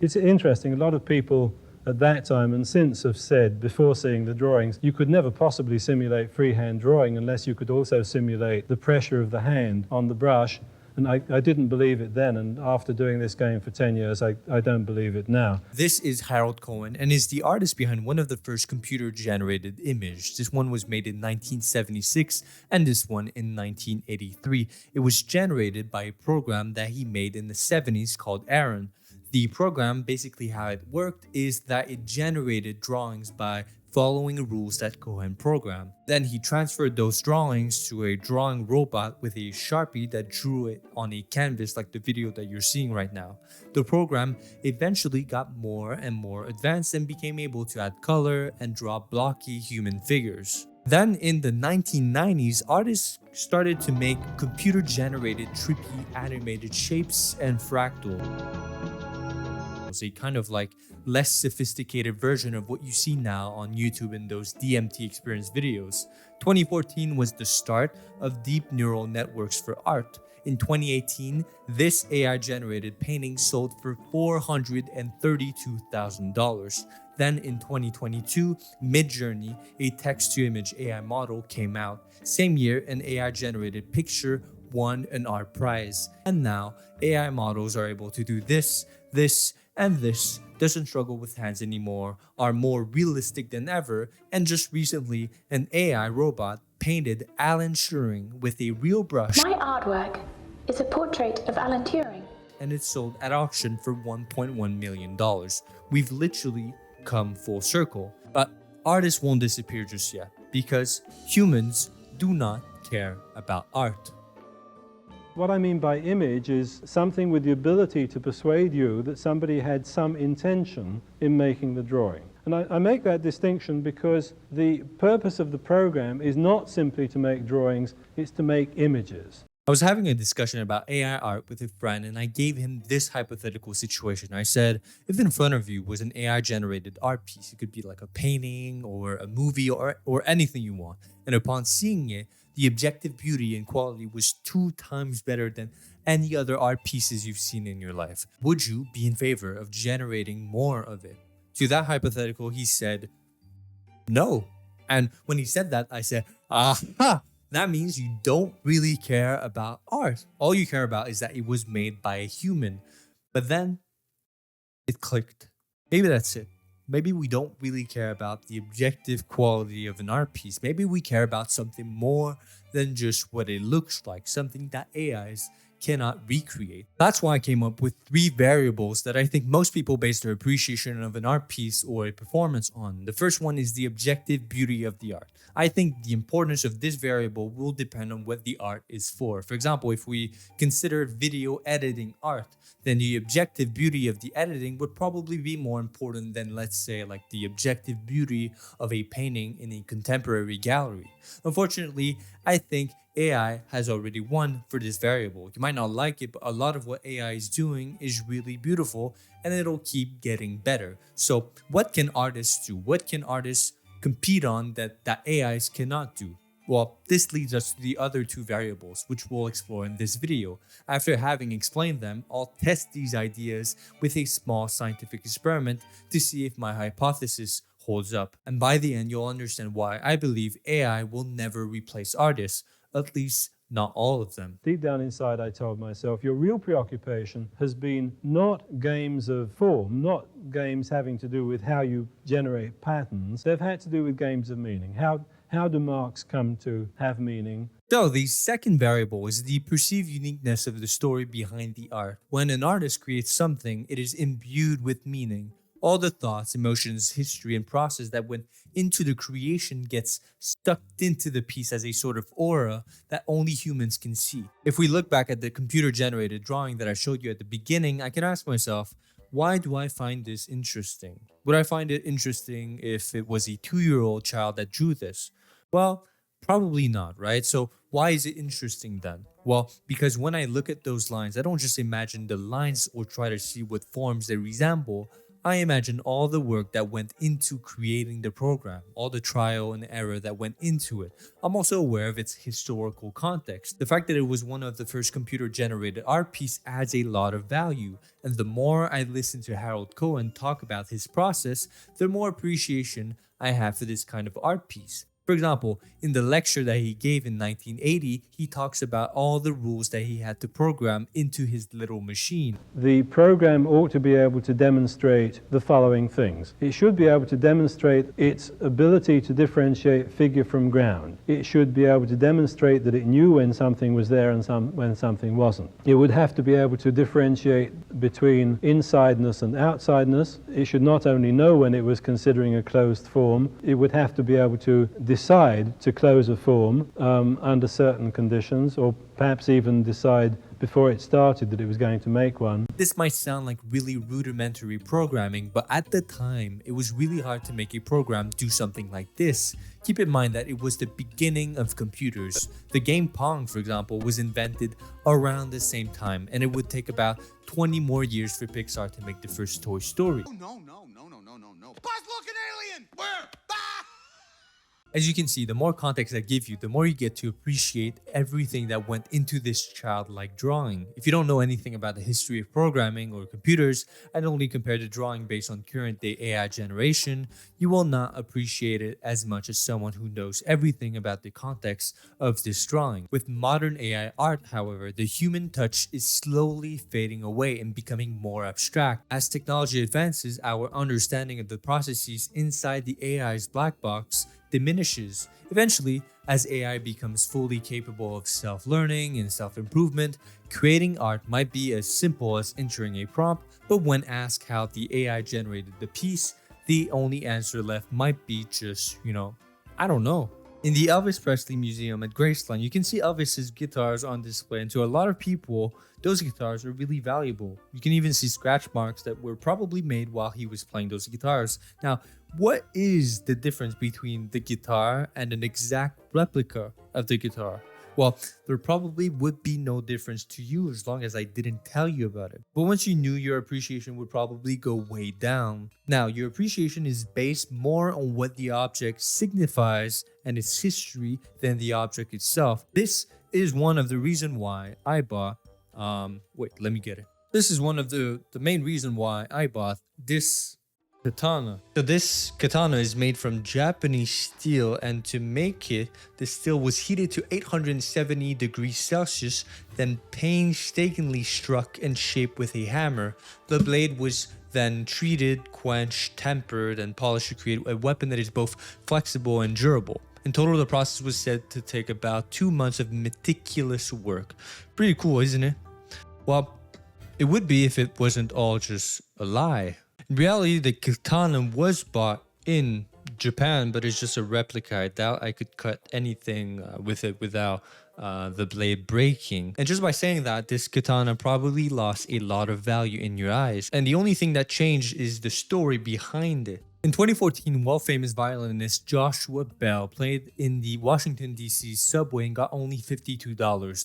It's interesting, a lot of people at that time and since have said, before seeing the drawings, you could never possibly simulate freehand drawing unless you could also simulate the pressure of the hand on the brush. And I didn't believe it then, and after doing this game for 10 years, I don't believe it now. This is Harold Cohen and is the artist behind one of the first computer-generated images. This one was made in 1976 and this one in 1983. It was generated by a program that he made in the 70s called Aaron. The program, basically how it worked, is that it generated drawings by following rules that Cohen programmed. Then he transferred those drawings to a drawing robot with a Sharpie that drew it on a canvas like the video that you're seeing right now. The program eventually got more and more advanced and became able to add color and draw blocky human figures. Then in the 1990s, artists started to make computer-generated trippy animated shapes and fractals. A kind of like less sophisticated version of what you see now on YouTube in those DMT experience videos. 2014 was the start of deep neural networks for art. In 2018, this AI-generated painting sold for $432,000. Then in 2022, Midjourney, a text-to-image AI model, came out. Same year, an AI-generated picture won an art prize. And now, AI models are able to do this, and this, doesn't struggle with hands anymore, are more realistic than ever, and just recently, an AI robot painted Alan Turing with a real brush. My artwork is a portrait of Alan Turing. And it sold at auction for $1.1 million. We've literally come full circle. But artists won't disappear just yet, because humans do not care about art. What I mean by image is something with the ability to persuade you that somebody had some intention in making the drawing. And I make that distinction because the purpose of the program is not simply to make drawings, it's to make images. I was having a discussion about AI art with a friend and I gave him this hypothetical situation. I said, if in front of you was an AI generated art piece, it could be like a painting or a movie or anything you want. And upon seeing it, the objective beauty and quality was 2 times better than any other art pieces you've seen in your life. Would you be in favor of generating more of it? To that hypothetical, he said, no. And when he said that, I said, aha! That means you don't really care about art. All you care about is that it was made by a human. But then it clicked. Maybe that's it. Maybe we don't really care about the objective quality of an art piece. Maybe we care about something more than just what it looks like, something that AIs cannot recreate. That's why I came up with 3 variables that I think most people base their appreciation of an art piece or a performance on. The first one is the objective beauty of the art. I think the importance of this variable will depend on what the art is for. For example, if we consider video editing art, then the objective beauty of the editing would probably be more important than, let's say, like the objective beauty of a painting in a contemporary gallery. Unfortunately, I think AI has already won for this variable. You might not like it, but a lot of what AI is doing is really beautiful and it'll keep getting better. So what can artists do? What can artists compete on that AIs cannot do? Well, this leads us to the other 2 variables, which we'll explore in this video. After having explained them, I'll test these ideas with a small scientific experiment to see if my hypothesis holds up. And by the end, you'll understand why I believe AI will never replace artists, at least not all of them. Deep down inside, I told myself, your real preoccupation has been not games of form, not games having to do with how you generate patterns. They've had to do with games of meaning. How do marks come to have meaning? So the second variable is the perceived uniqueness of the story behind the art. When an artist creates something, it is imbued with meaning. All the thoughts, emotions, history, and process that went into the creation gets sucked into the piece as a sort of aura that only humans can see. If we look back at the computer-generated drawing that I showed you at the beginning, I can ask myself, why do I find this interesting? Would I find it interesting if it was a 2-year-old child that drew this? Well, probably not, right? So why is it interesting then? Well, because when I look at those lines, I don't just imagine the lines or try to see what forms they resemble. I imagine all the work that went into creating the program, all the trial and error that went into it. I'm also aware of its historical context. The fact that it was one of the first computer-generated art piece adds a lot of value, and the more I listen to Harold Cohen talk about his process, the more appreciation I have for this kind of art piece. For example, in the lecture that he gave in 1980, he talks about all the rules that he had to program into his little machine. The program ought to be able to demonstrate the following things. It should be able to demonstrate its ability to differentiate figure from ground. It should be able to demonstrate that it knew when something was there and when something wasn't. It would have to be able to differentiate between insideness and outsideness. It should not only know when it was considering a closed form, it would have to be able to decide to close a form under certain conditions, or perhaps even decide before it started that it was going to make one. This might sound like really rudimentary programming, but at the time, it was really hard to make a program do something like this. Keep in mind that it was the beginning of computers. The game Pong, for example, was invented around the same time, and it would take about 20 more years for Pixar to make the first Toy Story. Oh, no. Buzz, look, an alien! Where? Ah! As you can see, the more context I give you, the more you get to appreciate everything that went into this childlike drawing. If you don't know anything about the history of programming or computers and only compare the drawing based on current day AI generation, you will not appreciate it as much as someone who knows everything about the context of this drawing. With modern AI art, however, the human touch is slowly fading away and becoming more abstract. As technology advances, our understanding of the processes inside the AI's black box diminishes. Eventually, as AI becomes fully capable of self-learning and self-improvement, creating art might be as simple as entering a prompt, but when asked how the AI generated the piece, the only answer left might be just, I don't know. In the Elvis Presley Museum at Graceland, you can see Elvis's guitars on display, and to a lot of people, those guitars are really valuable. You can even see scratch marks that were probably made while he was playing those guitars. Now, what is the difference between the guitar and an exact replica of the guitar? Well, there probably would be no difference to you as long as I didn't tell you about it. But once you knew, your appreciation would probably go way down. Now, your appreciation is based more on what the object signifies and its history than the object itself. This is one of the reasons why I bought, This is one of the main reason why I bought this katana. So this katana is made from Japanese steel, and to make it, the steel was heated to 870 degrees Celsius, then painstakingly struck and shaped with a hammer. The blade was then treated, quenched, tempered, and polished to create a weapon that is both flexible and durable. In total, the process was said to take about 2 months of meticulous work. Pretty cool, isn't it? Well, it would be if it wasn't all just a lie. In reality, the katana was bought in Japan, but it's just a replica. I doubt I could cut anything with it without the blade breaking. And just by saying that, this katana probably lost a lot of value in your eyes. And the only thing that changed is the story behind it. In 2014, world-famous violinist Joshua Bell played in the Washington, D.C. subway and got only $52.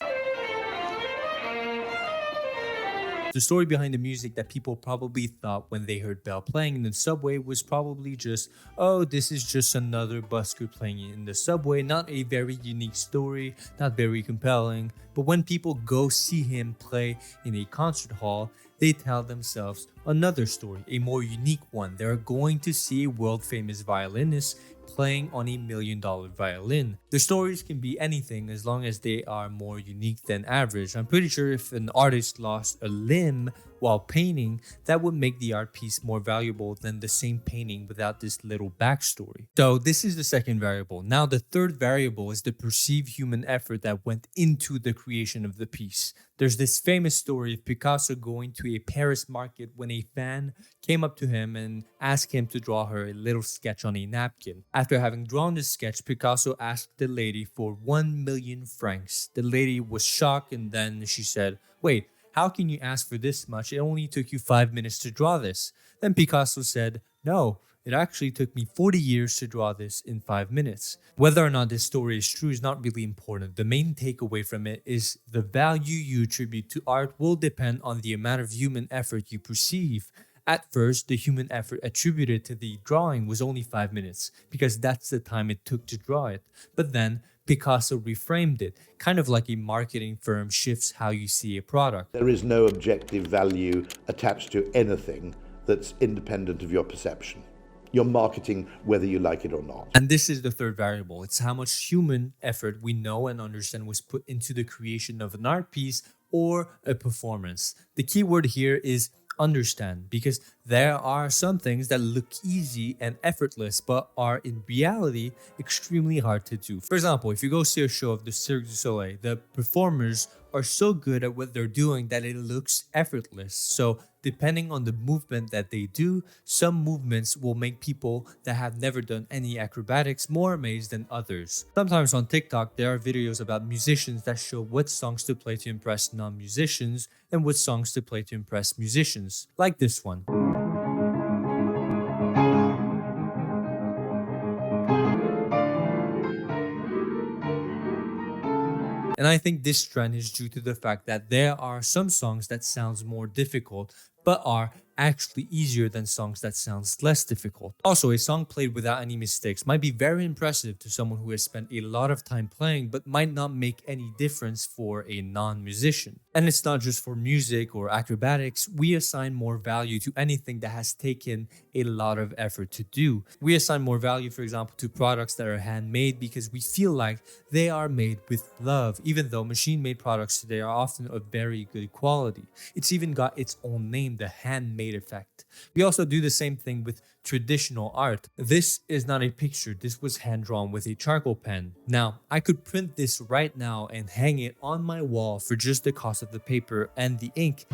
The story behind the music that people probably thought when they heard Bell playing in the subway was probably just, oh, this is just another busker playing in the subway. Not a very unique story, not very compelling. But when people go see him play in a concert hall, they tell themselves another story, a more unique one. They're going to see a world-famous violinist playing on $1 million violin. The stories can be anything as long as they are more unique than average. I'm pretty sure if an artist lost a limb while painting, that would make the art piece more valuable than the same painting without this little backstory. So this is the second variable. Now the third variable is the perceived human effort that went into the creation of the piece. There's this famous story of Picasso going to a Paris market when a fan came up to him and asked him to draw her a little sketch on a napkin. After having drawn this sketch, Picasso asked the lady for 1 million francs. The lady was shocked, and then she said, "Wait, how can you ask for this much? It only took you 5 minutes to draw this." Then Picasso said, "No, it actually took me 40 years to draw this in 5 minutes. Whether or not this story is true is not really important. The main takeaway from it is the value you attribute to art will depend on the amount of human effort you perceive. At first, the human effort attributed to the drawing was only 5 minutes because that's the time it took to draw it. But then Picasso reframed it, kind of like a marketing firm shifts how you see a product. There is no objective value attached to anything that's independent of your perception. You're marketing whether you like it or not. And this is the third variable. It's how much human effort we know and understand was put into the creation of an art piece or a performance. The key word here is understand, because there are some things that look easy and effortless but are in reality extremely hard to do. For example, if you go see a show of the Cirque du Soleil, the performers are so good at what they're doing that it looks effortless. So depending on the movement that they do, some movements will make people that have never done any acrobatics more amazed than others. Sometimes on TikTok, there are videos about musicians that show what songs to play to impress non-musicians and what songs to play to impress musicians, like this one. And I think this trend is due to the fact that there are some songs that sounds more difficult but are actually easier than songs that sounds less difficult. Also, a song played without any mistakes might be very impressive to someone who has spent a lot of time playing but might not make any difference for a non-musician. And it's not just for music or acrobatics. We assign more value to anything that has taken a lot of effort to do. We assign more value, for example, to products that are handmade because we feel like they are made with love, even though machine-made products today are often of very good quality. It's even got its own name, the handmade effect. We also do the same thing with traditional art. This is not a picture. This was hand drawn with a charcoal pen. Now, I could print this right now and hang it on my wall for just the cost of the paper and the ink.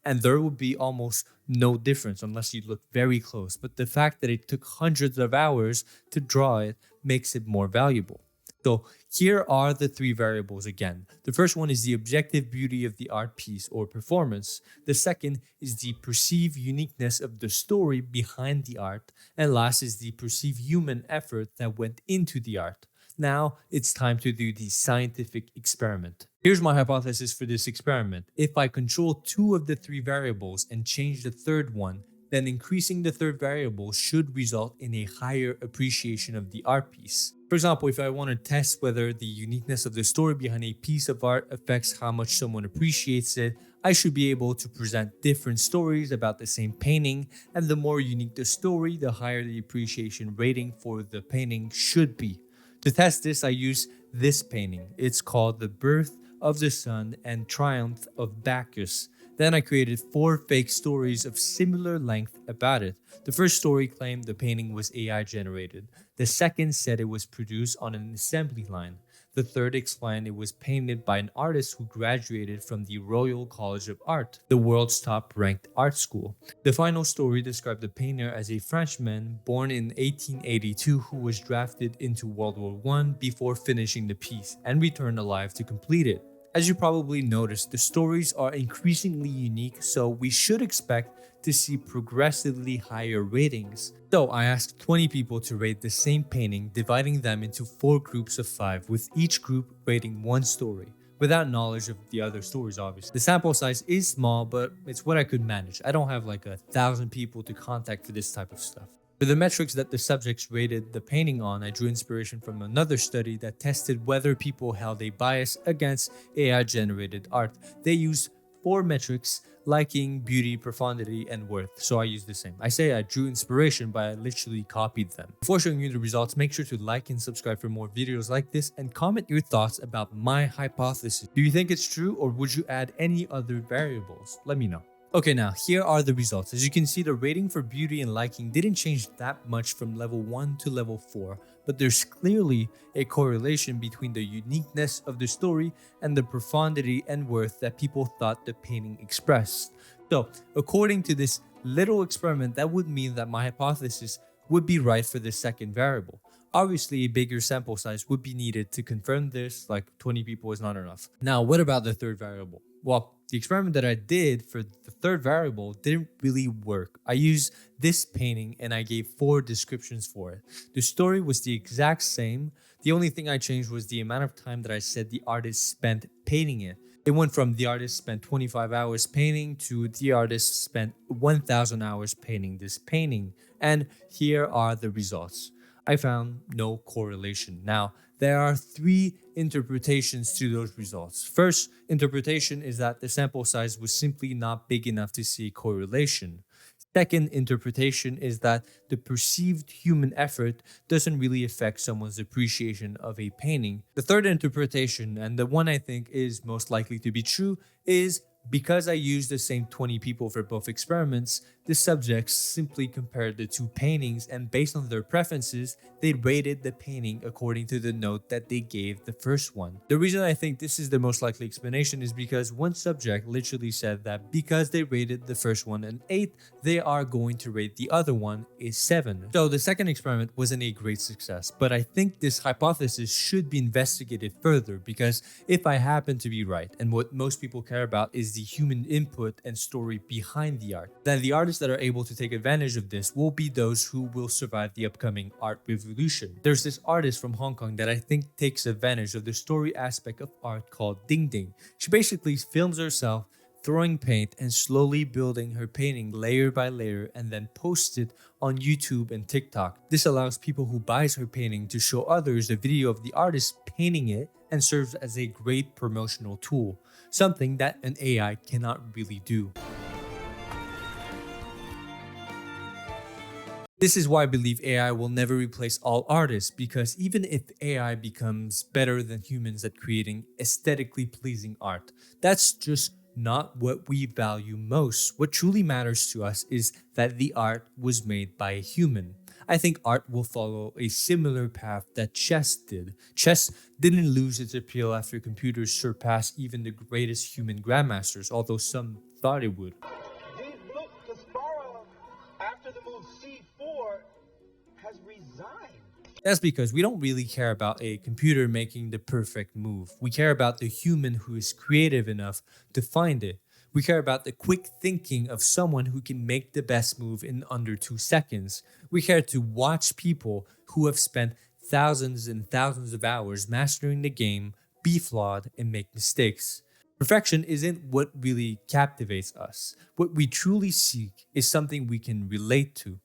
And there would be almost no difference unless you look very close. But the fact that it took hundreds of hours to draw it makes it more valuable. So here are the three variables again. The first one is the objective beauty of the art piece or performance. The second is the perceived uniqueness of the story behind the art. And last is the perceived human effort that went into the art. Now it's time to do the scientific experiment. Here's my hypothesis for this experiment. If I control two of the three variables and change the third one, then increasing the third variable should result in a higher appreciation of the art piece. For example, if I want to test whether the uniqueness of the story behind a piece of art affects how much someone appreciates it, I should be able to present different stories about the same painting, and the more unique the story, the higher the appreciation rating for the painting should be. To test this, I use this painting. It's called The Birth of the Sun and Triumph of Bacchus. Then I created 4 fake stories of similar length about it. The first story claimed the painting was AI generated. The second said it was produced on an assembly line. The third explained it was painted by an artist who graduated from the Royal College of Art, the world's top-ranked art school. The final story described the painter as a Frenchman born in 1882 who was drafted into World War I before finishing the piece and returned alive to complete it. As you probably noticed, the stories are increasingly unique, so we should expect to see progressively higher ratings. So I asked 20 people to rate the same painting, dividing them into 4 groups of 5, with each group rating 1 story, without knowledge of the other stories obviously. The sample size is small, but it's what I could manage. I don't have like 1,000 people to contact for this type of stuff. For the metrics that the subjects rated the painting on, I drew inspiration from another study that tested whether people held a bias against AI-generated art. They used 4 metrics: liking, beauty, profundity, and worth. So I used the same. I say I drew inspiration, but I literally copied them. Before showing you the results, make sure to like and subscribe for more videos like this and comment your thoughts about my hypothesis. Do you think it's true, or would you add any other variables? Let me know. Okay, now here are the results. As you can see, the rating for beauty and liking didn't change that much from level 1 to level 4, but there's clearly a correlation between the uniqueness of the story and the profundity and worth that people thought the painting expressed. So, according to this little experiment, that would mean that my hypothesis would be right for the second variable. Obviously, a bigger sample size would be needed to confirm this, like 20 people is not enough. Now, what about the third variable? Well, the experiment that I did for the third variable didn't really work. I used this painting and I gave 4 descriptions for it. The story was the exact same. The only thing I changed was the amount of time that I said the artist spent painting it. It went from the artist spent 25 hours painting to the artist spent 1,000 hours painting this painting. And here are the results. I found no correlation. Now, there are three interpretations to those results. First interpretation is that the sample size was simply not big enough to see correlation. Second interpretation is that the perceived human effort doesn't really affect someone's appreciation of a painting. The third interpretation, and the one I think is most likely to be true, is because I used the same 20 people for both experiments, the subjects simply compared the two paintings, and based on their preferences, they rated the painting according to the note that they gave the first one. The reason I think this is the most likely explanation is because one subject literally said that because they rated the first one an 8, they are going to rate the other one a 7. So the second experiment wasn't a great success, but I think this hypothesis should be investigated further, because if I happen to be right, and what most people care about is the human input and story behind the art, then the artists that are able to take advantage of this will be those who will survive the upcoming art revolution. There's this artist from Hong Kong that I think takes advantage of the story aspect of art called Ding Ding. She basically films herself throwing paint and slowly building her painting layer by layer and then posts it on YouTube and TikTok. This allows people who buys her painting to show others the video of the artist painting it and serves as a great promotional tool, something that an AI cannot really do. This is why I believe AI will never replace all artists, because even if AI becomes better than humans at creating aesthetically pleasing art, that's just not what we value most. What truly matters to us is that the art was made by a human. I think art will follow a similar path that chess did. Chess didn't lose its appeal after computers surpassed even the greatest human grandmasters, although some thought it would. Look, Kasparov, after the move c4, has resigned. That's because we don't really care about a computer making the perfect move. We care about the human who is creative enough to find it. We care about the quick thinking of someone who can make the best move in under 2 seconds. We care to watch people who have spent thousands and thousands of hours mastering the game be flawed and make mistakes. Perfection isn't what really captivates us. What we truly seek is something we can relate to.